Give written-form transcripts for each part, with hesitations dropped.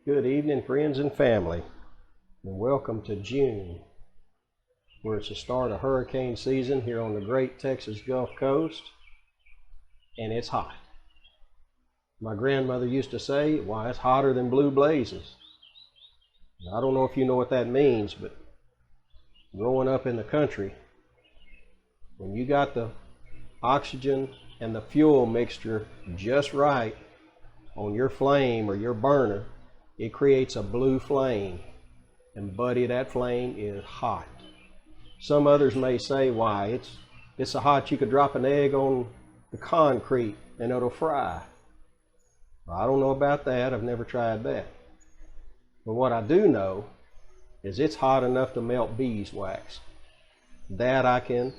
Good evening, friends and family, and welcome to June, where it's the start of hurricane season here on the great Texas Gulf Coast, and it's hot. My grandmother used to say, "Why, it's hotter than blue blazes." Now, I don't know if you know what that means, but growing up in the country, when you got the oxygen and the fuel mixture just right on your flame or your burner, it creates a blue flame, and buddy, that flame is hot. Some others may say, "Why, it's so hot you could drop an egg on the concrete and it'll fry." Well, I don't know about that. I've never tried that. But what I do know is it's hot enough to melt beeswax. That I can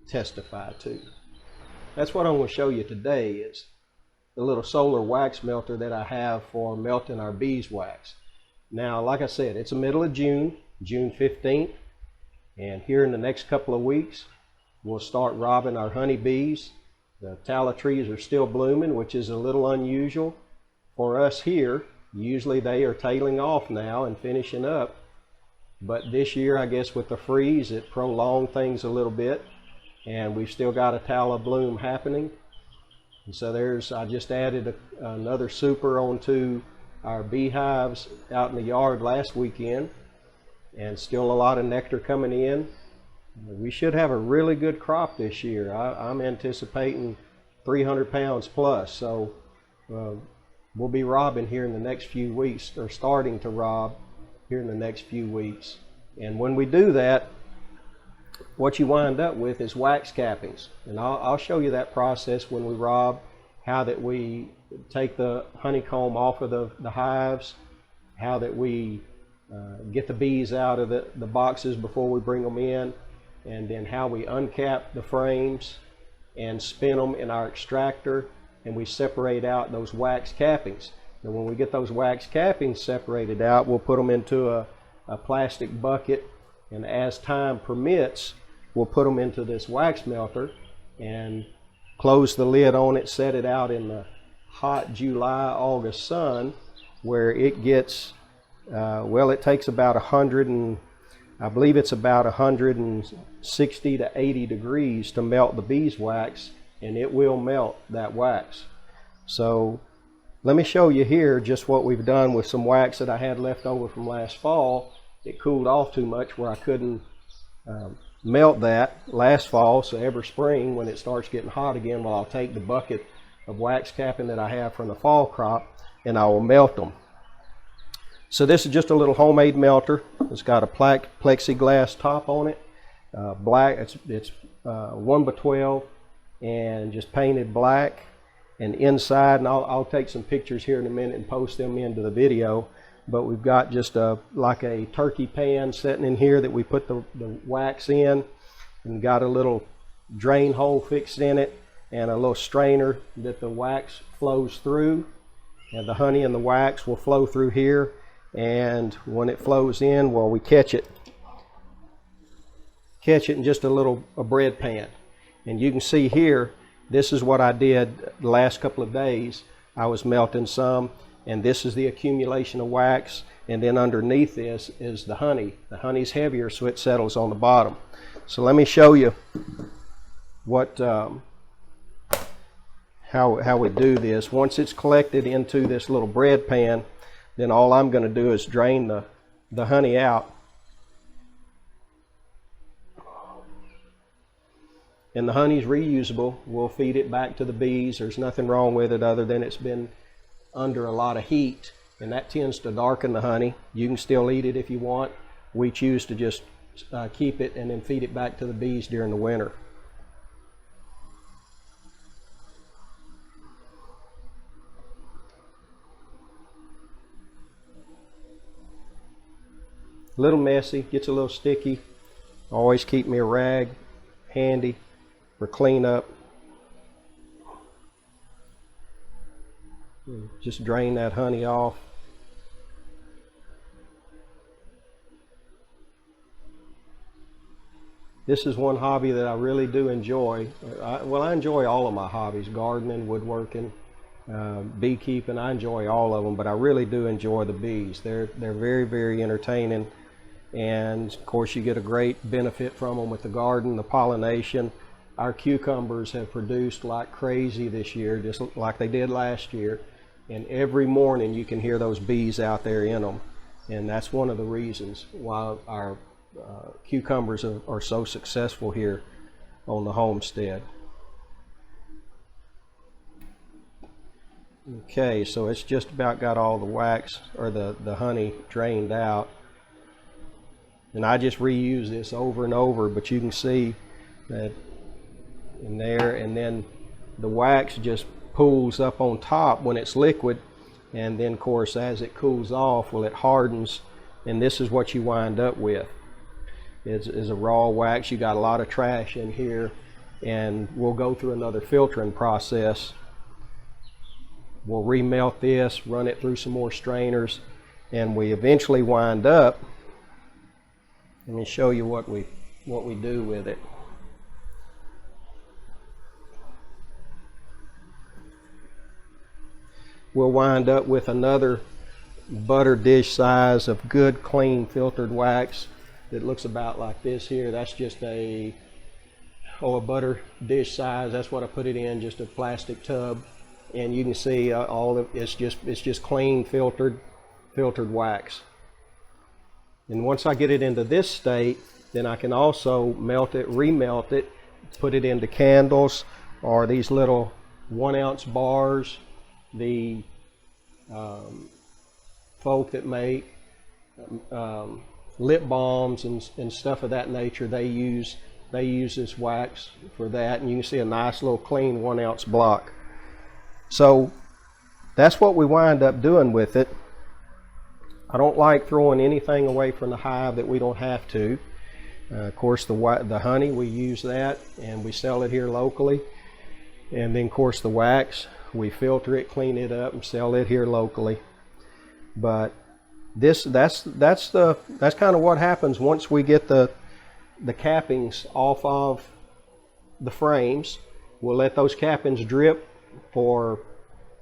testify to. That's what I'm going to show you today, is the little solar wax melter that I have for melting our beeswax. Now, like I said, it's the middle of June, June 15th, and here in the next couple of weeks, we'll start robbing our honeybees. The tallow trees are still blooming, which is a little unusual for us here. Usually they are tailing off now and finishing up, but this year, I guess with the freeze, it prolonged things a little bit, and we've still got a tallow bloom happening. And so I just added another super onto our beehives out in the yard last weekend, and still a lot of nectar coming in. We should have a really good crop this year. I'm anticipating 300 pounds plus, so we'll be robbing here in the next few weeks, or starting to rob here in the next few weeks. And when we do that, what you wind up with is wax cappings, and I'll show you that process when we rob, how that we take the honeycomb off of the hives, how that we get the bees out of the boxes before we bring them in, and then how we uncap the frames and spin them in our extractor, and we separate out those wax cappings. And when we get those wax cappings separated out, we'll put them into a plastic bucket, and as time permits, we'll put them into this wax melter and close the lid on it, set it out in the hot July, August sun, where it gets, it takes about 160 to 80 degrees to melt the beeswax, and it will melt that wax. So let me show you here just what we've done with some wax that I had left over from last fall. It cooled off too much where I couldn't melt that last fall, so every spring when it starts getting hot again, I'll take the bucket of wax capping that I have from the fall crop and I will melt them. So this is just a little homemade melter. It's got a plexiglass top on it, black. It's 1x12 and just painted black. And inside, and I'll take some pictures here in a minute and post them into the video, but we've got just like a turkey pan sitting in here that we put the wax in, and got a little drain hole fixed in it and a little strainer that the wax flows through, and the honey and the wax will flow through here, and when it flows in, well, we catch it in just a bread pan. And you can see here, this is what I did the last couple of days. I was melting some, and this is the accumulation of wax, and then underneath this is the honey. The honey's heavier, so it settles on the bottom. So let me show you what how we do this. Once it's collected into this little bread pan, then all I'm going to do is drain the honey out. And the honey's reusable. We'll feed it back to the bees. There's nothing wrong with it other than it's been under a lot of heat, and that tends to darken the honey. You can still eat it if you want. We choose to just keep it and then feed it back to the bees during the winter. A little messy, gets a little sticky. Always keep me a rag handy for cleanup. Just drain that honey off. This is one hobby that I really do enjoy. I enjoy all of my hobbies: gardening, woodworking, beekeeping. I enjoy all of them, but I really do enjoy the bees. They're very, very entertaining, and of course you get a great benefit from them with the garden, the pollination. Our cucumbers have produced like crazy this year, just like they did last year, and every morning you can hear those bees out there in them, and that's one of the reasons why our cucumbers are so successful here on the homestead. Okay, so it's just about got all the wax or the honey drained out, and I just reuse this over and over, but you can see that in there, and then the wax just pools up on top when it's liquid, and then of course as it cools off, well, it hardens, and this is what you wind up with is a raw wax. You got a lot of trash in here, and we'll go through another filtering process. We'll remelt this, run it through some more strainers, and we eventually wind up. Let me show you what we do with it. We'll wind up with another butter dish size of good, clean, filtered wax that looks about like this here. That's just a butter dish size. That's what I put it in, just a plastic tub. And you can see all of it's just clean filtered wax. And once I get it into this state, then I can also melt it, remelt it, put it into candles or these little 1 ounce bars. The folk that make lip balms and stuff of that nature, they use this wax for that, and you can see a nice little clean 1 ounce block. So that's what we wind up doing with it. I don't like throwing anything away from the hive that we don't have to. Of course, the honey, we use that and we sell it here locally. And then of course the wax, we filter it, clean it up, and sell it here locally. But that's kind of what happens once we get the cappings off of the frames. We'll let those cappings drip for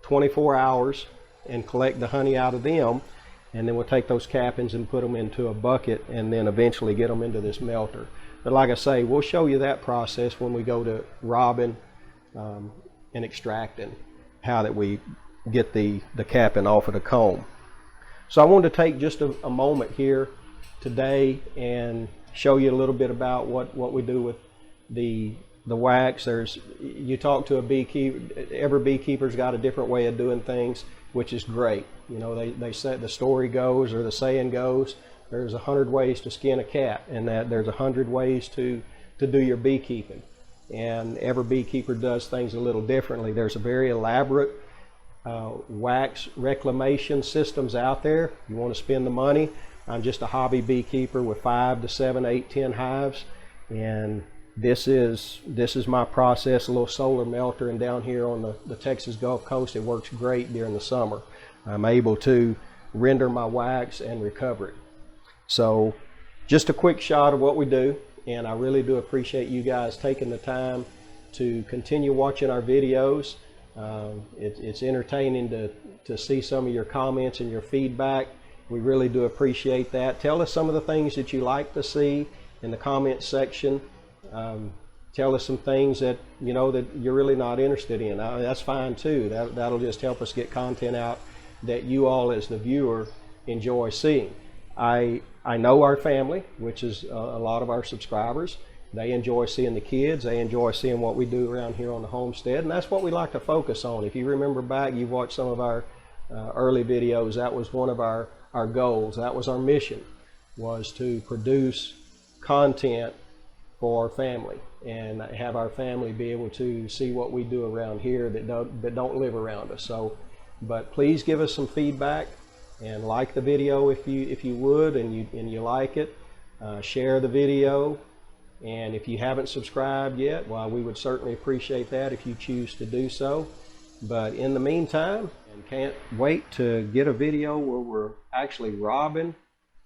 24 hours and collect the honey out of them, and then we'll take those cappings and put them into a bucket and then eventually get them into this melter. But like I say, we'll show you that process when we go to robbing and extracting, how that we get the capping off of the comb. So I wanted to take just a moment here today and show you a little bit about what we do with the wax. You talk to a beekeeper, every beekeeper's got a different way of doing things, which is great. You know, they say, the story goes, or the saying goes, there's 100 ways to skin a cat, and that there's 100 ways to do your beekeeping. And every beekeeper does things a little differently. There's a very elaborate wax reclamation systems out there. You want to spend the money. I'm just a hobby beekeeper with 5 to 7, 8, 10 hives, and this is my process, a little solar melter, and down here on the Texas Gulf Coast it works great during the summer. I'm able to render my wax and recover it. So just a quick shot of what we do, and I really do appreciate you guys taking the time to continue watching our videos. It's entertaining to see some of your comments and your feedback. We really do appreciate that. Tell us some of the things that you like to see in the comment section. Tell us some things that you know that you're really not interested in. That's fine too. That'll just help us get content out that you all as the viewer enjoy seeing. I know our family, which is a lot of our subscribers. They enjoy seeing the kids. They enjoy seeing what we do around here on the homestead, and that's what we like to focus on. If you remember back, you've watched some of our early videos. That was one of our goals. That was our mission, was to produce content for our family and have our family be able to see what we do around here that don't live around us. So, but please give us some feedback and like the video if you would, and you like it. Share the video, and if you haven't subscribed yet, well, we would certainly appreciate that if you choose to do so. But in the meantime, and can't wait to get a video where we're actually robbing,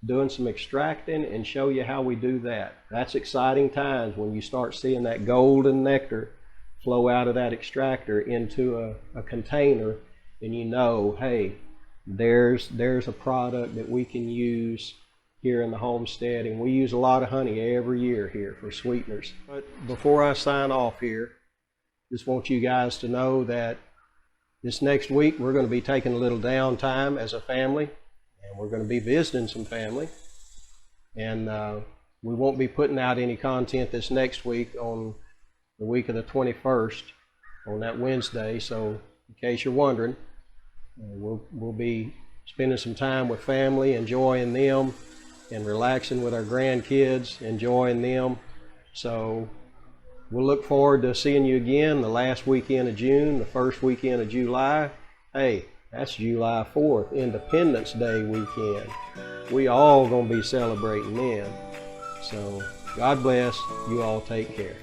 doing some extracting, and show you how we do that. That's exciting times when you start seeing that golden nectar flow out of that extractor into a container, and you know, hey, there's a product that we can use here in the homestead, and we use a lot of honey every year here for sweeteners. But before I sign off here, just want you guys to know that this next week we're going to be taking a little downtime as a family, and we're going to be visiting some family, and we won't be putting out any content this next week on the week of the 21st on that Wednesday. So in case you're wondering, we'll be spending some time with family, enjoying them, and relaxing with our grandkids, enjoying them. So we'll look forward to seeing you again the last weekend of June, the first weekend of July. Hey, that's July 4th, Independence Day weekend. We all gonna be celebrating then. So God bless. You all take care.